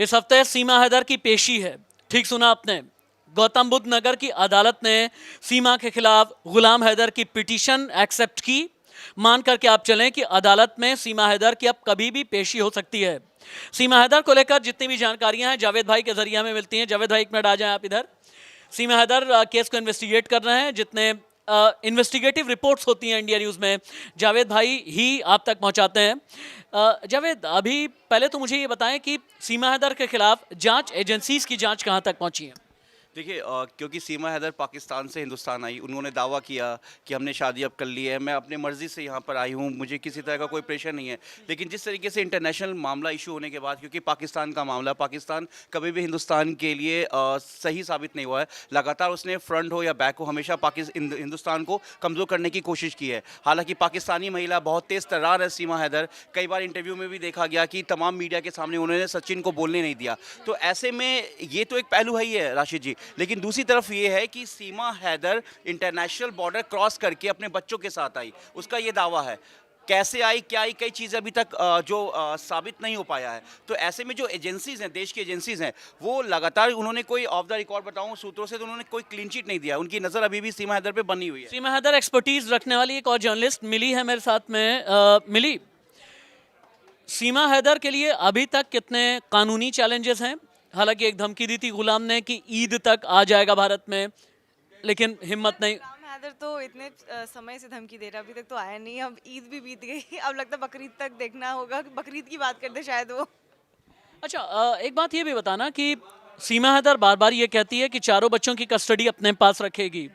इस हफ्ते सीमा हैदर की पेशी है। ठीक सुना आपने, गौतम बुद्ध नगर की अदालत ने सीमा के खिलाफ गुलाम हैदर की पिटीशन एक्सेप्ट की। मान करके आप चलें कि अदालत में सीमा हैदर की अब कभी भी पेशी हो सकती है। सीमा हैदर को लेकर जितनी भी जानकारियां हैं जावेद भाई के जरिए हमें मिलती हैं। जावेद भाई एक मिनट आ जाएं आप इधर। सीमा हैदर केस को इन्वेस्टिगेट कर रहे हैं। जितने इन्वेस्टिगेटिव रिपोर्ट्स होती हैं इंडिया न्यूज़ में जावेद भाई ही आप तक पहुंचाते हैं। जावेद, अभी पहले तो मुझे ये बताएं कि सीमा हैदर के खिलाफ जांच एजेंसीज की जांच कहां तक पहुंची है? देखिए, क्योंकि सीमा हैदर पाकिस्तान से हिंदुस्तान आई, उन्होंने दावा किया कि हमने शादी अब कर ली है, मैं अपने मर्ज़ी से यहाँ पर आई हूँ, मुझे किसी तरह का कोई प्रेशर नहीं है। लेकिन जिस तरीके से इंटरनेशनल मामला इशू होने के बाद, क्योंकि पाकिस्तान का मामला, पाकिस्तान कभी भी हिंदुस्तान के लिए सही साबित नहीं हुआ है। लगातार उसने फ्रंट हो या बैक हो, हमेशा हिंदुस्तान को कमज़ोर करने की कोशिश की है। हालांकि पाकिस्तानी महिला बहुत तेज़ तर्रार है सीमा हैदर। कई बार इंटरव्यू में भी देखा गया कि तमाम मीडिया के सामने उन्होंने सचिन को बोलने नहीं दिया। तो ऐसे में ये तो एक पहलू है ही है राशिद जी, लेकिन दूसरी तरफ ये है कि सीमा हैदर इंटरनेशनल बॉर्डर क्रॉस करके अपने बच्चों के साथ आई, उसका ये दावा है। कैसे आई, क्या आई, कई चीज़ें अभी तक साबित नहीं हो पाया है। तो ऐसे में जो एजेंसीज हैं, देश की एजेंसीज हैं, वो लगातार, उन्होंने कोई ऑफ द रिकॉर्ड बताऊं सूत्रों से, तो उन्होंने कोई क्लीन चिट नहीं दिया। उनकी नज़र अभी भी सीमा हैदर पे बनी हुई है। सीमा हैदर एक्सपर्टीज रखने वाली एक और जर्नलिस्ट मिली है मेरे साथ में। मिली, सीमा हैदर के लिए अभी तक कितने कानूनी चैलेंजेस हैं? हालांकि एक धमकी दी थी गुलाम ने कि ईद तक आ जाएगा भारत में, लेकिन हिम्मत नहीं। गुलाम हैदर तो इतने समय से धमकी दे रहा, अभी तक तो आया नहीं। अब ईद भी बीत गई, अब लगता है बकरीद तक देखना होगा, बकरीद की बात करते शायद वो। अच्छा, एक बात ये भी बताना कि सीमा हैदर बार बार ये कहती है कि चारों बच्चों की कस्टडी अपने पास रखेगी।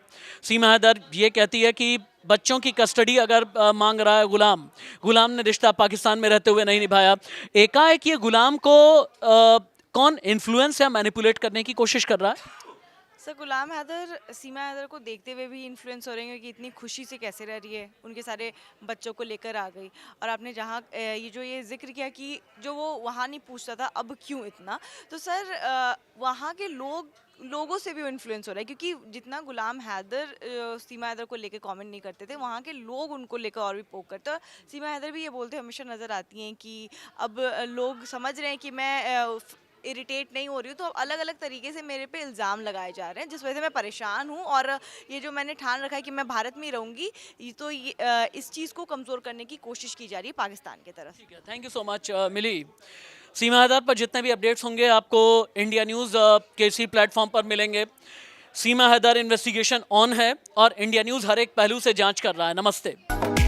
सीमा हैदर ये कहती है कि बच्चों की कस्टडी अगर मांग रहा है गुलाम ने रिश्ता पाकिस्तान में रहते हुए नहीं निभाया। एकाएक ये गुलाम को कौन इन्फ्लुएंस या मैनिपुलेट करने की कोशिश कर रहा है? सर, गुलाम हैदर सीमा हैदर को देखते हुए भी इन्फ्लुएंस हो रहे हैं कि इतनी खुशी से कैसे रह रही है, उनके सारे बच्चों को लेकर आ गई। और आपने जहाँ ये जिक्र किया कि जो वो वहाँ नहीं पूछता था, अब क्यों इतना, तो सर वहाँ के लोगों से भी वो इन्फ्लुएंस हो रहा है, क्योंकि जितना गुलाम हैदर सीमा हैदर को लेकर कमेंट नहीं करते थे, वहाँ के लोग उनको लेकर और भी पोक करते। और सीमा हैदर भी ये बोलते हमेशा नज़र आती हैं कि अब लोग समझ रहे हैं कि मैं इरिटेट नहीं हो रही हूँ, तो अलग अलग तरीके से मेरे पे इल्ज़ाम लगाए जा रहे हैं, जिस वजह से मैं परेशान हूँ। और ये जो मैंने ठान रखा है कि मैं भारत में ही रहूँगी, इस चीज़ को कमज़ोर करने की कोशिश की जा रही है पाकिस्तान की तरफ। ठीक है, थैंक यू सो मच मिली। सीमा हैदर पर जितने भी अपडेट्स होंगे आपको इंडिया न्यूज़ के इसी प्लेटफॉर्म पर मिलेंगे। सीमा हैदर इन्वेस्टिगेशन ऑन है और इंडिया न्यूज़ हर एक पहलू से जांच कर रहा है। नमस्ते।